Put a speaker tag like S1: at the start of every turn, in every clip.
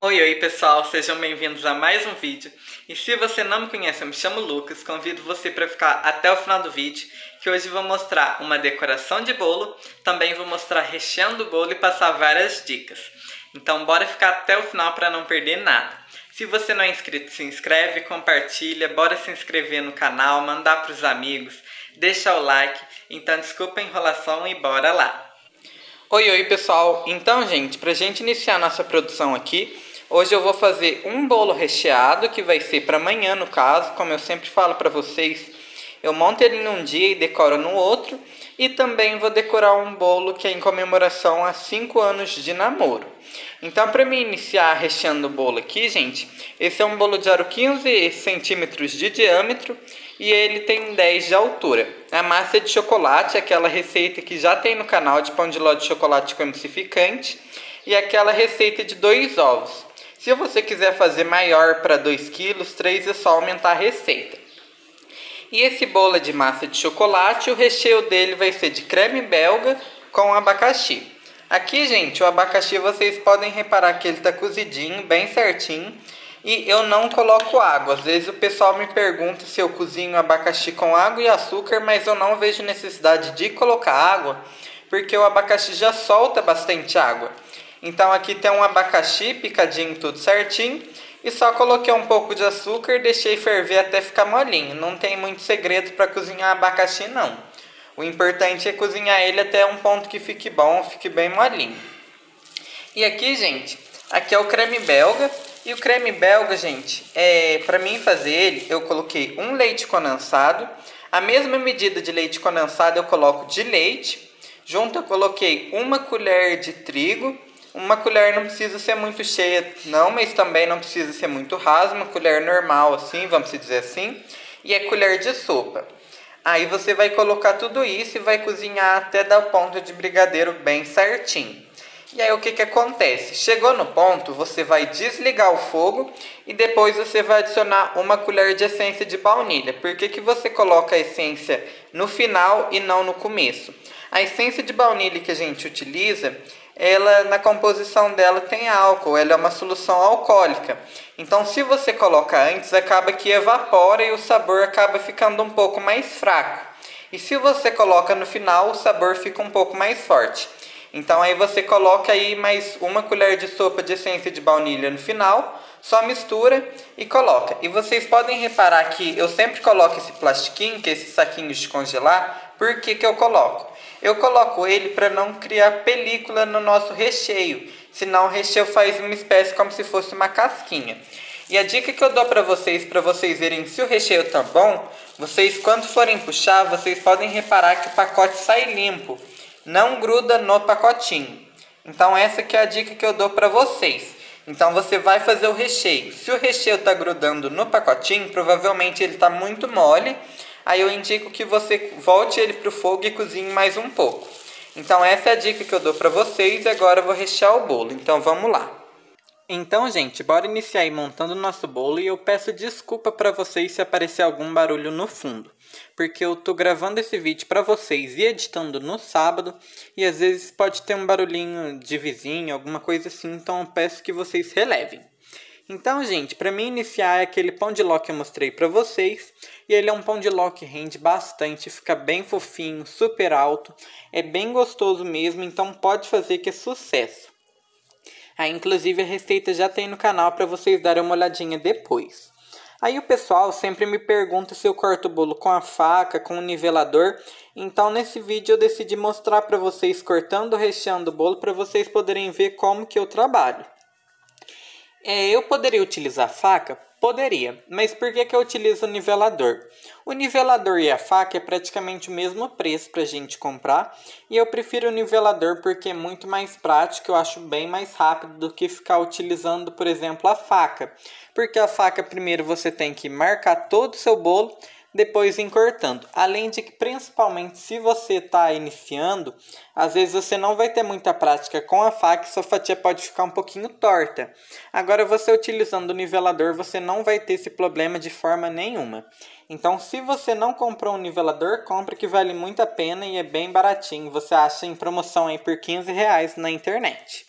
S1: Oi pessoal, sejam bem-vindos a mais um vídeo. E se você não me conhece, eu me chamo Lucas, convido você para ficar até o final do vídeo, que hoje vou mostrar uma decoração de bolo, também vou mostrar recheando o bolo e passar várias dicas. Então bora ficar até o final para não perder nada. Se você não é inscrito, se inscreve, compartilha, bora se inscrever no canal, mandar para os amigos, deixa o like. Então desculpa a enrolação e bora lá. Oi pessoal, então gente, pra gente iniciar nossa produção aqui, hoje eu vou fazer um bolo recheado, que vai ser para amanhã no caso, como eu sempre falo para vocês, eu monto ele num dia e decoro no outro, e também vou decorar um bolo que é em comemoração a 5 anos de namoro. Então para mim iniciar recheando o bolo aqui, gente, esse é um bolo de aro 15 centímetros de diâmetro, e ele tem 10 de altura. A massa é de chocolate, aquela receita que já tem no canal de pão de ló de chocolate com emulsificante, e aquela receita de 2 ovos. Se você quiser fazer maior para 2 kg, 3 é só aumentar a receita. E esse bolo é de massa de chocolate, o recheio dele vai ser de creme belga com abacaxi. Aqui, gente, o abacaxi vocês podem reparar que ele está cozidinho, bem certinho. E eu não coloco água. Às vezes o pessoal me pergunta se eu cozinho abacaxi com água e açúcar, mas eu não vejo necessidade de colocar água, porque o abacaxi já solta bastante água. Então aqui tem um abacaxi picadinho tudo certinho, e só coloquei um pouco de açúcar e deixei ferver até ficar molinho. Não tem muito segredo para cozinhar abacaxi não. O importante é cozinhar ele até um ponto que fique bom, fique bem molinho. E aqui, gente, aqui é o creme belga. E o creme belga, gente, para mim fazer ele, eu coloquei um leite condensado. A mesma medida de leite condensado eu coloco de leite. Junto eu coloquei uma colher de trigo. Uma colher não precisa ser muito cheia não, mas também não precisa ser muito rasa. Uma colher normal assim, vamos dizer assim. E a colher de sopa. Aí você vai colocar tudo isso e vai cozinhar até dar o ponto de brigadeiro bem certinho. E aí o que acontece? Chegou no ponto, você vai desligar o fogo e depois você vai adicionar uma colher de essência de baunilha. Por que você coloca a essência no final e não no começo? A essência de baunilha que a gente utiliza, ela na composição dela tem álcool, ela é uma solução alcoólica. Então se você coloca antes, acaba que evapora e o sabor acaba ficando um pouco mais fraco. E se você coloca no final, o sabor fica um pouco mais forte. Então aí você coloca aí mais uma colher de sopa de essência de baunilha no final, só mistura e coloca. E vocês podem reparar que eu sempre coloco esse plastiquinho, que é esses saquinhos de congelar. Por que eu coloco? Eu coloco ele para não criar película no nosso recheio, senão o recheio faz uma espécie como se fosse uma casquinha. E a dica que eu dou para vocês verem se o recheio tá bom, vocês quando forem puxar, vocês podem reparar que o pacote sai limpo. Não gruda no pacotinho. Então essa que é a dica que eu dou para vocês. Então você vai fazer o recheio. Se o recheio está grudando no pacotinho, provavelmente ele está muito mole. Aí eu indico que você volte ele para o fogo e cozinhe mais um pouco. Então essa é a dica que eu dou para vocês e agora eu vou rechear o bolo. Então vamos lá. Então, gente, bora iniciar aí montando o nosso bolo e eu peço desculpa para vocês se aparecer algum barulho no fundo, porque eu tô gravando esse vídeo para vocês e editando no sábado e às vezes pode ter um barulhinho de vizinho, alguma coisa assim, então eu peço que vocês relevem. Então, gente, para mim iniciar é aquele pão de ló que eu mostrei para vocês, e ele é um pão de ló que rende bastante, fica bem fofinho, super alto, é bem gostoso mesmo, então pode fazer que é sucesso. Aí, inclusive, a receita já tem no canal para vocês darem uma olhadinha depois. Aí o pessoal sempre me pergunta se eu corto o bolo com a faca, com o nivelador. Então, nesse vídeo eu decidi mostrar para vocês cortando, recheando o bolo, para vocês poderem ver como que eu trabalho. Eu poderia utilizar faca? Poderia, mas por que eu utilizo o nivelador? O nivelador e a faca é praticamente o mesmo preço para a gente comprar, e eu prefiro o nivelador porque é muito mais prático, eu acho bem mais rápido do que ficar utilizando, por exemplo, a faca. Porque a faca primeiro você tem que marcar todo o seu bolo, depois ir cortando. Além de que, principalmente se você está iniciando, às vezes você não vai ter muita prática com a faca e sua fatia pode ficar um pouquinho torta. Agora, você utilizando o nivelador, você não vai ter esse problema de forma nenhuma. Então, se você não comprou um nivelador, compre, que vale muito a pena e é bem baratinho. Você acha em promoção aí por R$15 na internet.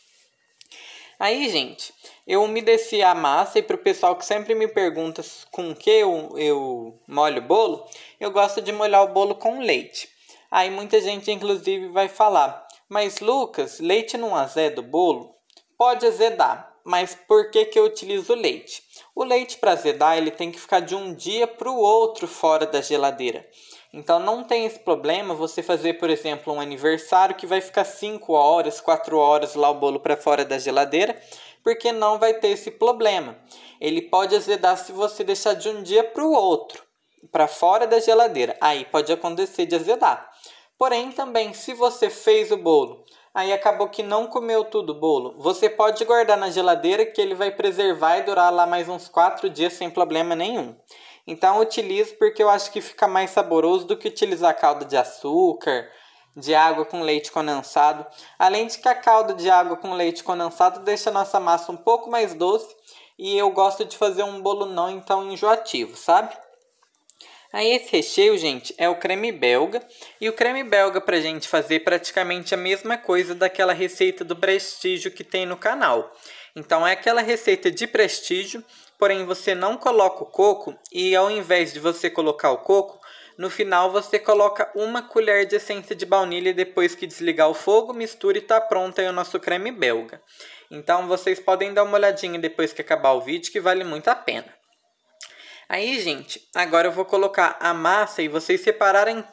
S1: Aí, gente, eu umedeci a massa e para o pessoal que sempre me pergunta com que eu molho o bolo, eu gosto de molhar o bolo com leite. Aí muita gente, inclusive, vai falar, mas Lucas, leite não azeda o bolo? Pode azedar, mas por que eu utilizo leite? O leite para azedar, ele tem que ficar de um dia para o outro fora da geladeira. Então não tem esse problema você fazer, por exemplo, um aniversário que vai ficar 5 horas, 4 horas lá o bolo para fora da geladeira, porque não vai ter esse problema. Ele pode azedar se você deixar de um dia para o outro, para fora da geladeira. Aí pode acontecer de azedar. Porém, também, se você fez o bolo, aí acabou que não comeu tudo o bolo, você pode guardar na geladeira que ele vai preservar e durar lá mais uns 4 dias sem problema nenhum. Então eu utilizo porque eu acho que fica mais saboroso do que utilizar calda de açúcar, de água com leite condensado. Além de que a calda de água com leite condensado deixa a nossa massa um pouco mais doce e eu gosto de fazer um bolo não tão enjoativo, sabe? Aí esse recheio, gente, é o creme belga. E o creme belga pra gente fazer praticamente a mesma coisa daquela receita do prestígio que tem no canal. Então é aquela receita de prestígio, porém você não coloca o coco e ao invés de você colocar o coco, no final você coloca uma colher de essência de baunilha depois que desligar o fogo, mistura e tá pronto aí o nosso creme belga. Então vocês podem dar uma olhadinha depois que acabar o vídeo que vale muito a pena. Aí, gente, agora eu vou colocar a massa e vocês separarem,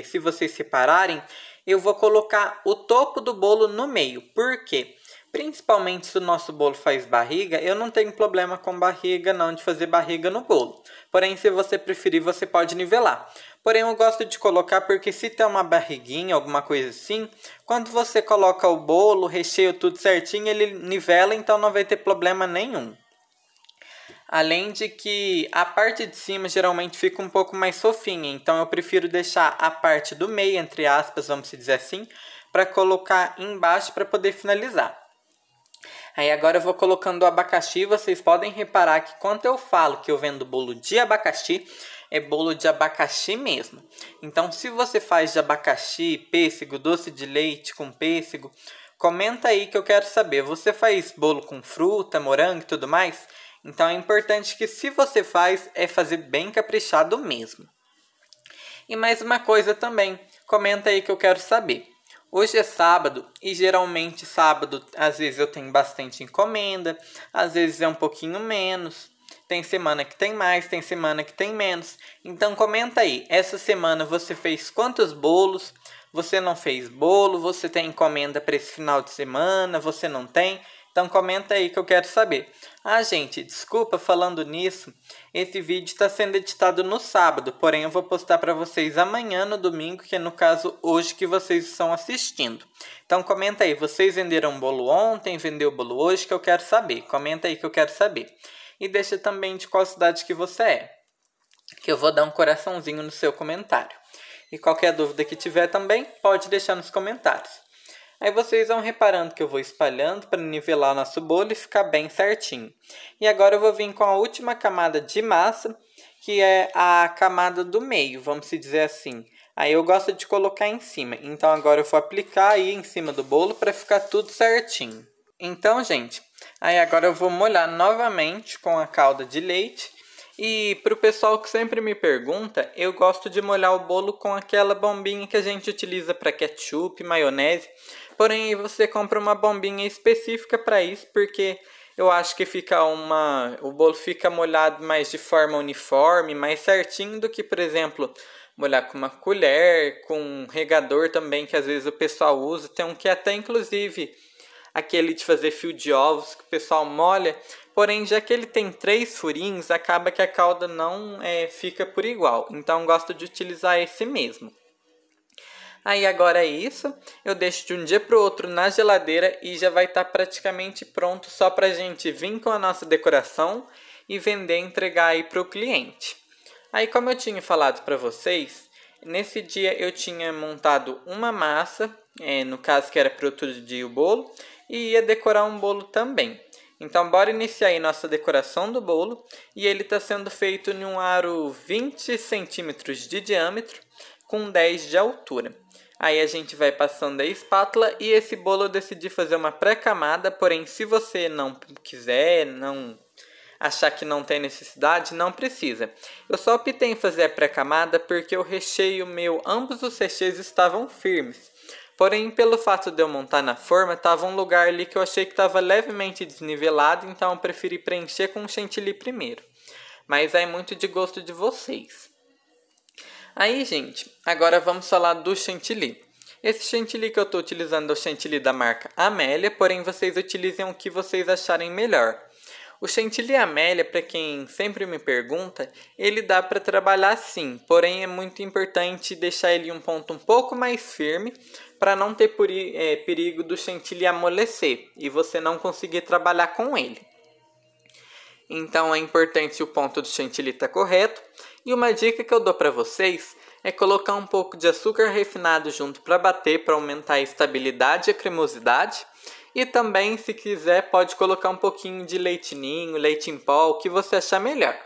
S1: se vocês separarem, eu vou colocar o topo do bolo no meio. Por quê? Principalmente se o nosso bolo faz barriga, eu não tenho problema com barriga não, de fazer barriga no bolo. Porém, se você preferir, você pode nivelar. Porém, eu gosto de colocar porque se tem uma barriguinha, alguma coisa assim, quando você coloca o bolo, o recheio tudo certinho, ele nivela, então não vai ter problema nenhum. Além de que a parte de cima geralmente fica um pouco mais fofinha, então eu prefiro deixar a parte do meio, entre aspas, vamos dizer assim, para colocar embaixo para poder finalizar. Aí agora eu vou colocando o abacaxi, vocês podem reparar que quando eu falo que eu vendo bolo de abacaxi, é bolo de abacaxi mesmo. Então se você faz de abacaxi, pêssego, doce de leite com pêssego, comenta aí que eu quero saber, você faz bolo com fruta, morango e tudo mais? Então é importante que se você faz, é fazer bem caprichado mesmo. E mais uma coisa também, comenta aí que eu quero saber. Hoje é sábado e geralmente sábado às vezes eu tenho bastante encomenda, às vezes é um pouquinho menos. Tem semana que tem mais, tem semana que tem menos. Então comenta aí, essa semana você fez quantos bolos? Você não fez bolo? Você tem encomenda para esse final de semana? Você não tem? Então comenta aí que eu quero saber. Ah, gente, desculpa falando nisso. Esse vídeo está sendo editado no sábado, porém eu vou postar para vocês amanhã no domingo, que é no caso hoje que vocês estão assistindo. Então comenta aí, vocês venderam bolo ontem, vendeu bolo hoje, que eu quero saber. Comenta aí que eu quero saber. E deixa também de qual cidade que você é, que eu vou dar um coraçãozinho no seu comentário. E qualquer dúvida que tiver também, pode deixar nos comentários. Aí vocês vão reparando que eu vou espalhando para nivelar nosso bolo e ficar bem certinho. E agora eu vou vir com a última camada de massa, que é a camada do meio, vamos dizer assim. Aí eu gosto de colocar em cima, então agora eu vou aplicar aí em cima do bolo para ficar tudo certinho. Então, gente, aí agora eu vou molhar novamente com a calda de leite. E para o pessoal que sempre me pergunta, eu gosto de molhar o bolo com aquela bombinha que a gente utiliza para ketchup, maionese. Porém, você compra uma bombinha específica para isso, porque eu acho que o bolo fica molhado mais de forma uniforme, mais certinho do que, por exemplo, molhar com uma colher, com um regador também, que às vezes o pessoal usa. Tem um que até, inclusive, aquele de fazer fio de ovos, que o pessoal molha. Porém, já que ele tem 3 furinhos, acaba que a calda não fica por igual. Então, gosto de utilizar esse mesmo. Aí agora é isso, eu deixo de um dia para o outro na geladeira e já vai estar praticamente pronto só para a gente vir com a nossa decoração e vender e entregar aí para o cliente. Aí como eu tinha falado para vocês, nesse dia eu tinha montado uma massa, no caso que era para outro dia o bolo, e ia decorar um bolo também. Então bora iniciar aí nossa decoração do bolo e ele está sendo feito em um aro 20 centímetros de diâmetro, com 10 de altura. Aí a gente vai passando a espátula e esse bolo eu decidi fazer uma pré-camada, porém se você não quiser, não achar que não tem necessidade, não precisa. Eu só optei em fazer a pré-camada porque o recheio meu, ambos os recheios estavam firmes. Porém, pelo fato de eu montar na forma, estava um lugar ali que eu achei que estava levemente desnivelado, então eu preferi preencher com chantilly primeiro. Mas é muito de gosto de vocês. Aí, gente, agora vamos falar do chantilly. Esse chantilly que eu estou utilizando é o chantilly da marca Amélia, porém vocês utilizem o que vocês acharem melhor. O chantilly Amélia, para quem sempre me pergunta, ele dá para trabalhar sim, porém é muito importante deixar ele em um ponto um pouco mais firme para não ter perigo do chantilly amolecer e você não conseguir trabalhar com ele. Então é importante o ponto do chantilly estar correto. E uma dica que eu dou para vocês é colocar um pouco de açúcar refinado junto para bater, para aumentar a estabilidade e a cremosidade. E também, se quiser, pode colocar um pouquinho de leite ninho, leite em pó, o que você achar melhor.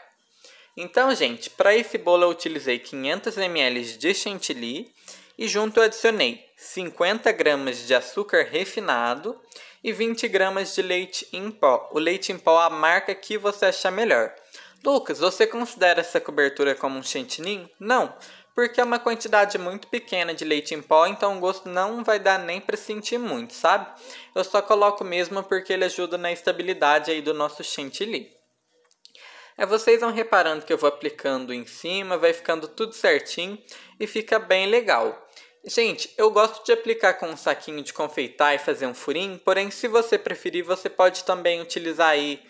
S1: Então, gente, para esse bolo eu utilizei 500 ml de chantilly e junto eu adicionei 50 gramas de açúcar refinado e 20 gramas de leite em pó. O leite em pó é a marca que você achar melhor. Lucas, você considera essa cobertura como um chantilly? Não, porque é uma quantidade muito pequena de leite em pó, então o gosto não vai dar nem para sentir muito, sabe? Eu só coloco mesmo porque ele ajuda na estabilidade aí do nosso chantilly. Vocês vão reparando que eu vou aplicando em cima, vai ficando tudo certinho e fica bem legal. Gente, eu gosto de aplicar com um saquinho de confeitar e fazer um furinho, porém se você preferir, você pode também utilizar aí,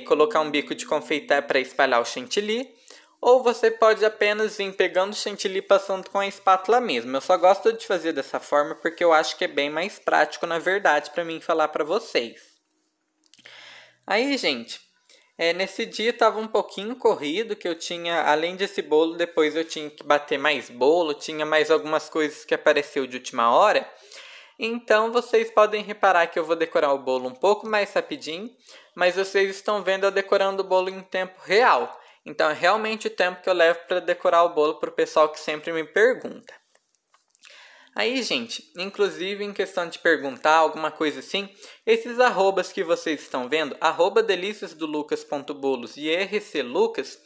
S1: colocar um bico de confeitar para espalhar o chantilly, ou você pode apenas vir pegando o chantilly e passando com a espátula mesmo. Eu só gosto de fazer dessa forma porque eu acho que é bem mais prático, na verdade, para mim falar para vocês. Aí, gente, nesse dia estava um pouquinho corrido, que eu tinha, além desse bolo, depois eu tinha que bater mais bolo, tinha mais algumas coisas que apareceu de última hora. Então vocês podem reparar que eu vou decorar o bolo um pouco mais rapidinho, mas vocês estão vendo eu decorando o bolo em tempo real. Então é realmente o tempo que eu levo para decorar o bolo para o pessoal que sempre me pergunta. Aí, gente, inclusive em questão de perguntar alguma coisa assim, esses arrobas que vocês estão vendo, @deliciasdolucas.bolos e rclucas,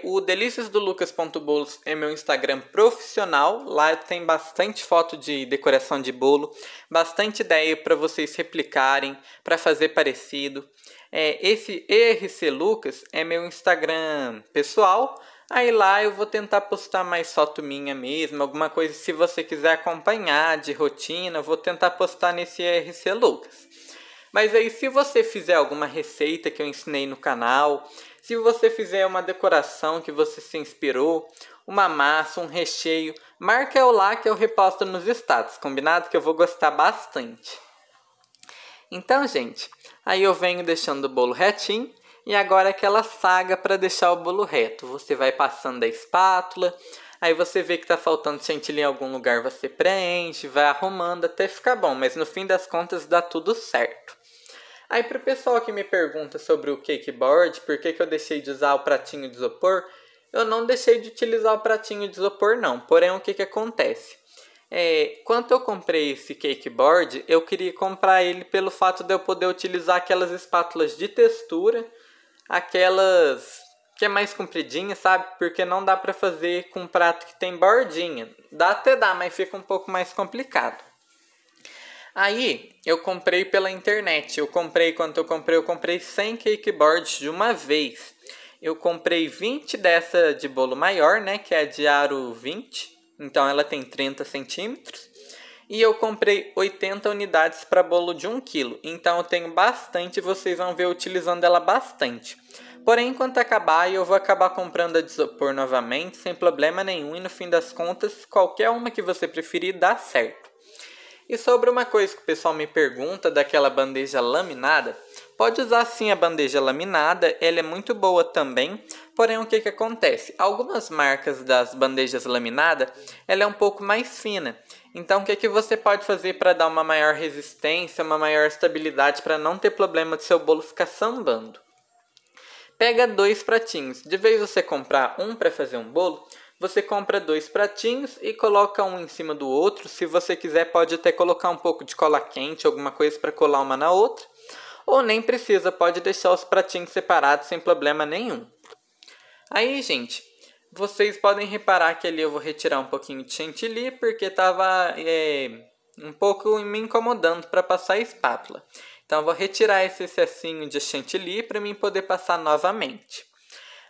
S1: o deliciasdolucas.bolos é meu Instagram profissional. Lá tem bastante foto de decoração de bolo, bastante ideia para vocês replicarem, para fazer parecido. Esse rclucas é meu Instagram pessoal. Aí lá eu vou tentar postar mais foto minha mesmo, alguma coisa se você quiser acompanhar de rotina, eu vou tentar postar nesse rclucas. Mas aí se você fizer alguma receita que eu ensinei no canal, se você fizer uma decoração que você se inspirou, uma massa, um recheio, marca eu lá que eu reposto nos status, combinado? Que eu vou gostar bastante. Então, gente, aí eu venho deixando o bolo retinho. E agora aquela saga para deixar o bolo reto. Você vai passando a espátula, aí você vê que está faltando chantilly em algum lugar, você preenche, vai arrumando até ficar bom. Mas no fim das contas dá tudo certo. Aí para o pessoal que me pergunta sobre o cake board, por que eu deixei de usar o pratinho de isopor, eu não deixei de utilizar o pratinho de isopor não. Porém, o que acontece? Quando eu comprei esse cake board, eu queria comprar ele pelo fato de eu poder utilizar aquelas espátulas de textura, aquelas que é mais compridinha, sabe? Porque não dá pra fazer com um prato que tem bordinha. Até dá, mas fica um pouco mais complicado. Aí, eu comprei pela internet. Quando eu comprei 100 cake boards de uma vez. Eu comprei 20 dessa de bolo maior, né? Que é de aro 20. Então, ela tem 30 centímetros. E eu comprei 80 unidades para bolo de 1 kg. Então eu tenho bastante e vocês vão ver eu utilizando ela bastante. Porém, enquanto acabar, eu vou acabar comprando a de isopor novamente, sem problema nenhum. E no fim das contas, qualquer uma que você preferir dá certo. E sobre uma coisa que o pessoal me pergunta, daquela bandeja laminada, pode usar sim a bandeja laminada, ela é muito boa também. Porém, o que acontece? Algumas marcas das bandejas laminadas, ela é um pouco mais fina. Então, o que você pode fazer para dar uma maior resistência, uma maior estabilidade, para não ter problema de seu bolo ficar sambando? Pega 2 pratinhos. De vez você comprar um para fazer um bolo, você compra 2 pratinhos e coloca um em cima do outro. Se você quiser, pode até colocar um pouco de cola quente, alguma coisa para colar uma na outra. Ou nem precisa, pode deixar os pratinhos separados sem problema nenhum. Aí, gente, vocês podem reparar que ali eu vou retirar um pouquinho de chantilly, porque estava um pouco me incomodando para passar a espátula. Então eu vou retirar esse excessinho de chantilly para mim poder passar novamente.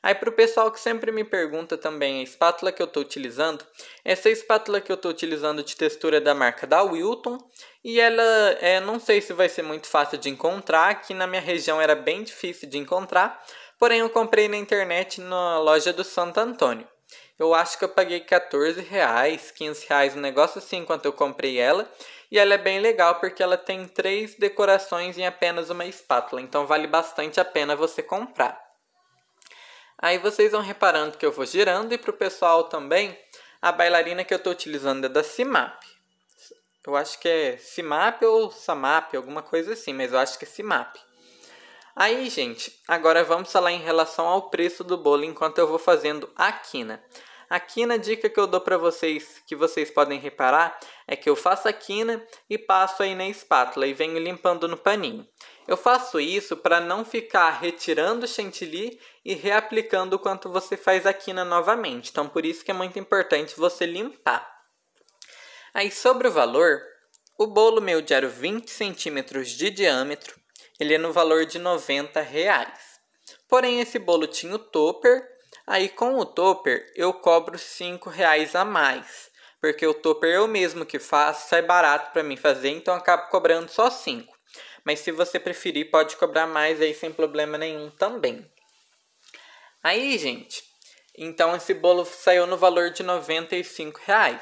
S1: Aí para o pessoal que sempre me pergunta também a espátula que eu estou utilizando, essa espátula que eu estou utilizando de textura da marca da Wilton, e ela não sei se vai ser muito fácil de encontrar, aqui na minha região era bem difícil de encontrar, porém eu comprei na internet na loja do Santo Antônio. Eu acho que eu paguei R$14, R$15, um negócio assim enquanto eu comprei ela, e ela é bem legal porque ela tem 3 decorações em apenas uma espátula, então vale bastante a pena você comprar. Aí vocês vão reparando que eu vou girando, e para o pessoal também, a bailarina que eu estou utilizando é da Cimap. Eu acho que é Cimap ou Samap, alguma coisa assim, mas eu acho que é Cimap. Aí, gente, agora vamos falar em relação ao preço do bolo enquanto eu vou fazendo a quina. A quina, a dica que eu dou para vocês, que vocês podem reparar, é que eu faço a quina e passo aí na espátula e venho limpando no paninho. Eu faço isso para não ficar retirando o chantilly e reaplicando quando você faz a quina novamente. Então, por isso que é muito importante você limpar. Aí, sobre o valor, o bolo meu de 20 centímetros de diâmetro, ele é no valor de R$90. Porém, esse bolo tinha o topper. Aí com o topper eu cobro R$5 a mais, porque o topper eu mesmo que faço, sai barato para mim fazer, então eu acabo cobrando só 5. Mas se você preferir, pode cobrar mais aí sem problema nenhum também. Aí, gente, então esse bolo saiu no valor de R$95.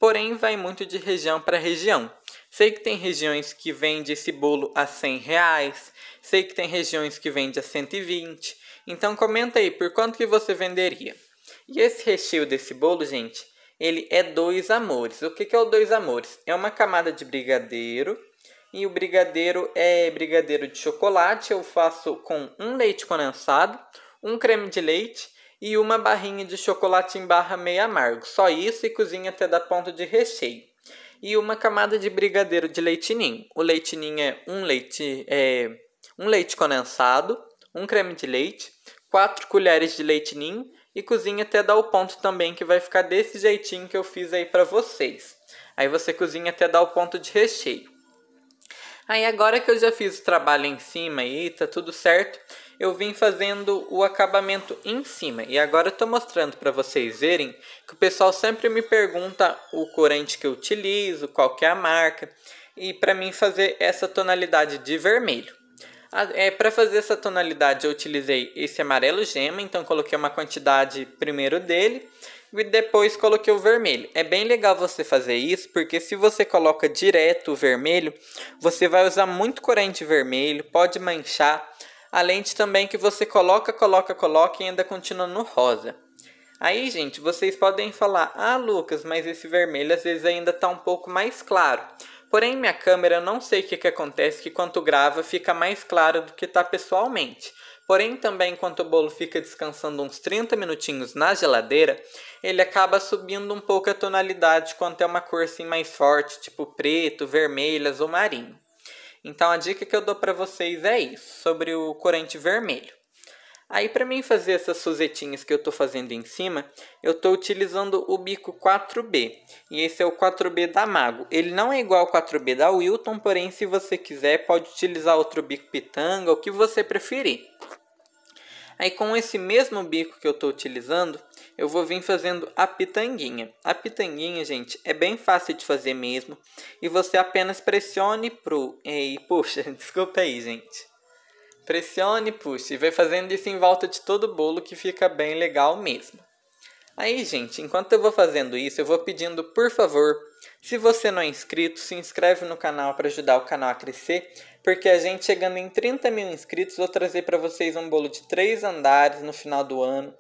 S1: Porém, vai muito de região para região. Sei que tem regiões que vendem esse bolo a R$100, sei que tem regiões que vendem a 120. Então comenta aí, por quanto que você venderia? E esse recheio desse bolo, gente, ele é 2 amores. O que é o 2 amores? É uma camada de brigadeiro, e o brigadeiro é brigadeiro de chocolate. Eu faço com um leite condensado, um creme de leite e uma barrinha de chocolate em barra meio amargo. Só isso, e cozinha até dar ponto de recheio. E uma camada de brigadeiro de leite ninho. O leite ninho é um leite condensado, um creme de leite, 4 colheres de leite ninho e cozinha até dar o ponto também, que vai ficar desse jeitinho que eu fiz aí para vocês. Aí você cozinha até dar o ponto de recheio. Aí agora que eu já fiz o trabalho em cima e tá tudo certo, eu vim fazendo o acabamento em cima. E agora eu tô mostrando para vocês verem que o pessoal sempre me pergunta o corante que eu utilizo, qual que é a marca. E para mim fazer essa tonalidade de vermelho. Para fazer essa tonalidade eu utilizei esse amarelo gema, então coloquei uma quantidade primeiro dele e depois coloquei o vermelho. É bem legal você fazer isso, porque se você coloca direto o vermelho, você vai usar muito corante vermelho, pode manchar, além de também que você coloca e ainda continua no rosa. Aí, gente, vocês podem falar, ah, Lucas, mas esse vermelho às vezes ainda está um pouco mais claro. Porém, minha câmera, eu não sei o que acontece, que quando grava fica mais claro do que está pessoalmente. Porém, também, enquanto o bolo fica descansando uns 30 minutinhos na geladeira, ele acaba subindo um pouco a tonalidade quando é uma cor assim mais forte, tipo preto, vermelho, azul marinho. Então, a dica que eu dou para vocês é isso, sobre o corante vermelho. Aí, para mim fazer essas suzetinhas que eu estou fazendo em cima, eu estou utilizando o bico 4B. E esse é o 4B da Mago. Ele não é igual ao 4B da Wilton, porém, se você quiser, pode utilizar outro bico pitanga, o que você preferir. Aí, com esse mesmo bico que eu estou utilizando, eu vou vir fazendo a pitanguinha. A pitanguinha, gente, é bem fácil de fazer mesmo. E você apenas pressione puxa, desculpa aí, gente. Pressione e puxe, e vai fazendo isso em volta de todo o bolo, que fica bem legal mesmo. Aí, gente, enquanto eu vou fazendo isso, eu vou pedindo, por favor, se você não é inscrito, se inscreve no canal para ajudar o canal a crescer, porque a gente chegando em 30 mil inscritos, vou trazer para vocês um bolo de 3 andares no final do ano.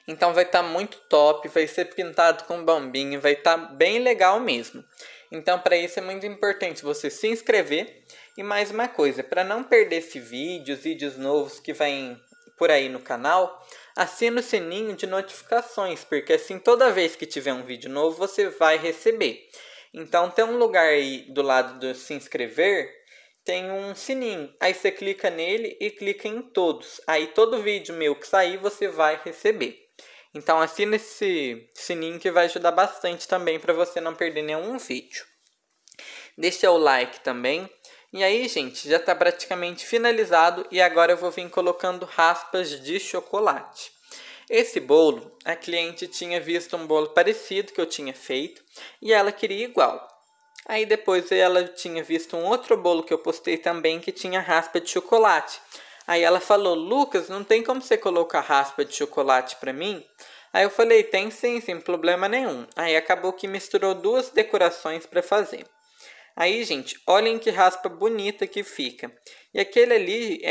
S1: Então vai estar muito top, vai ser pintado com bombinha, vai estar bem legal mesmo. Então, para isso é muito importante você se inscrever. E mais uma coisa, para não perder esse vídeo, os vídeos novos que vêm por aí no canal, assina o sininho de notificações, porque assim toda vez que tiver um vídeo novo você vai receber. Então tem um lugar aí do lado do se inscrever, tem um sininho. Aí você clica nele e clica em todos. Aí todo vídeo meu que sair você vai receber. Então assina esse sininho que vai ajudar bastante também para você não perder nenhum vídeo. Deixa o like também. E aí, gente, já está praticamente finalizado e agora eu vou vir colocando raspas de chocolate. Esse bolo, a cliente tinha visto um bolo parecido que eu tinha feito e ela queria igual. Aí depois ela tinha visto um outro bolo que eu postei também que tinha raspa de chocolate. Aí ela falou: Lucas, não tem como você colocar raspa de chocolate para mim? Aí eu falei: tem sim, sem problema nenhum. Aí acabou que misturou duas decorações para fazer. Aí, gente, olhem que raspa bonita que fica. E aquele ali,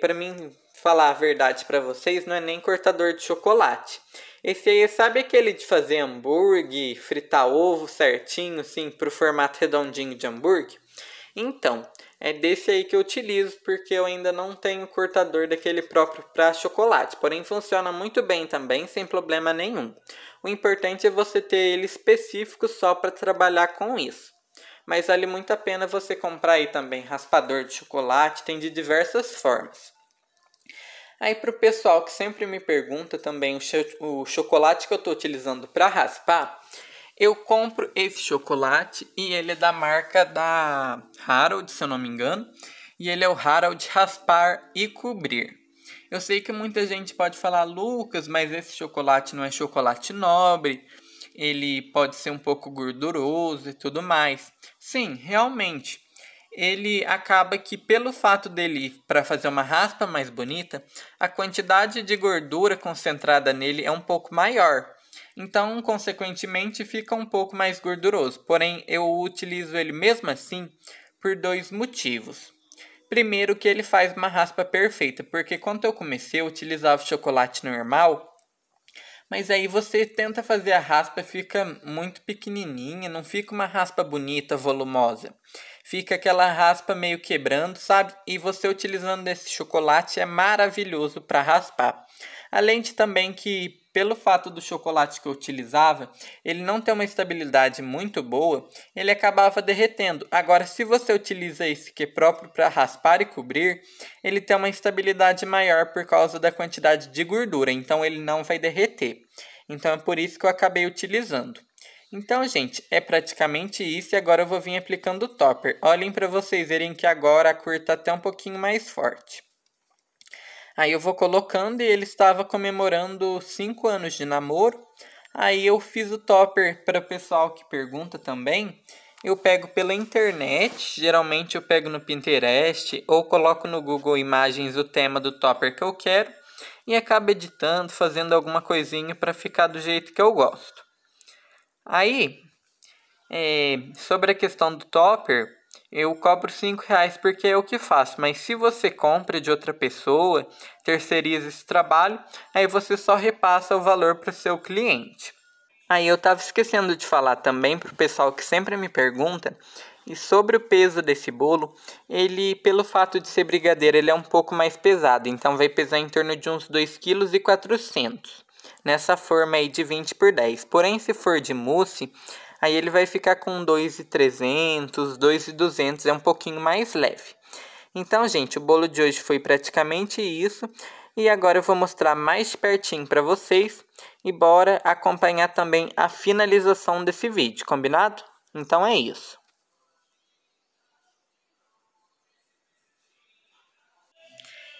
S1: para mim falar a verdade para vocês, não é nem cortador de chocolate. Esse aí, sabe aquele de fazer hambúrguer, fritar ovo certinho, assim, pro formato redondinho de hambúrguer? Então, é desse aí que eu utilizo, porque eu ainda não tenho cortador daquele próprio para chocolate. Porém, funciona muito bem também, sem problema nenhum. O importante é você ter ele específico só para trabalhar com isso. Mas vale muito a pena você comprar aí também raspador de chocolate, tem de diversas formas. Aí para o pessoal que sempre me pergunta também o chocolate que eu estou utilizando para raspar, eu compro esse chocolate e ele é da marca da Harold, se eu não me engano. E ele é o Harold Raspar e Cobrir. Eu sei que muita gente pode falar: Lucas, mas esse chocolate não é chocolate nobre, ele pode ser um pouco gorduroso e tudo mais. Sim, realmente, ele acaba que pelo fato dele, para fazer uma raspa mais bonita, a quantidade de gordura concentrada nele é um pouco maior. Então, consequentemente, fica um pouco mais gorduroso. Porém, eu utilizo ele mesmo assim por dois motivos. Primeiro, que ele faz uma raspa perfeita, porque quando eu comecei eu utilizava chocolate normal, mas aí você tenta fazer a raspa, fica muito pequenininha, não fica uma raspa bonita, volumosa. Fica aquela raspa meio quebrando, sabe? E você utilizando esse chocolate é maravilhoso para raspar. Além de também que, pelo fato do chocolate que eu utilizava, ele não ter uma estabilidade muito boa, ele acabava derretendo. Agora, se você utiliza esse que é próprio para raspar e cobrir, ele tem uma estabilidade maior por causa da quantidade de gordura, então ele não vai derreter. Então é por isso que eu acabei utilizando. Então, gente, é praticamente isso e agora eu vou vir aplicando o topper. Olhem para vocês verem que agora a cor está até um pouquinho mais forte. Aí eu vou colocando e ele estava comemorando 5 anos de namoro. Aí eu fiz o topper para o pessoal que pergunta também. Eu pego pela internet, geralmente eu pego no Pinterest ou coloco no Google Imagens o tema do topper que eu quero e acabo editando, fazendo alguma coisinha para ficar do jeito que eu gosto. Aí, sobre a questão do topper, eu cobro R$5 porque é o que faço. Mas se você compra de outra pessoa, terceiriza esse trabalho, aí você só repassa o valor para o seu cliente. Aí eu estava esquecendo de falar também para o pessoal que sempre me pergunta, e sobre o peso desse bolo, ele, pelo fato de ser brigadeiro, ele é um pouco mais pesado, então vai pesar em torno de uns 2,4 kg, nessa forma aí de 20 por 10. Porém, se for de mousse, aí ele vai ficar com 2,300, 2,200, é um pouquinho mais leve. Então, gente, o bolo de hoje foi praticamente isso. E agora eu vou mostrar mais pertinho para vocês. E bora acompanhar também a finalização desse vídeo, combinado? Então é isso.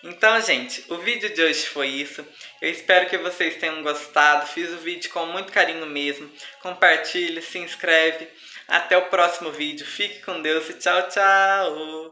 S1: Então, gente, o vídeo de hoje foi isso. Eu espero que vocês tenham gostado. Fiz o vídeo com muito carinho mesmo. Compartilhe, se inscreve. Até o próximo vídeo. Fique com Deus e tchau, tchau!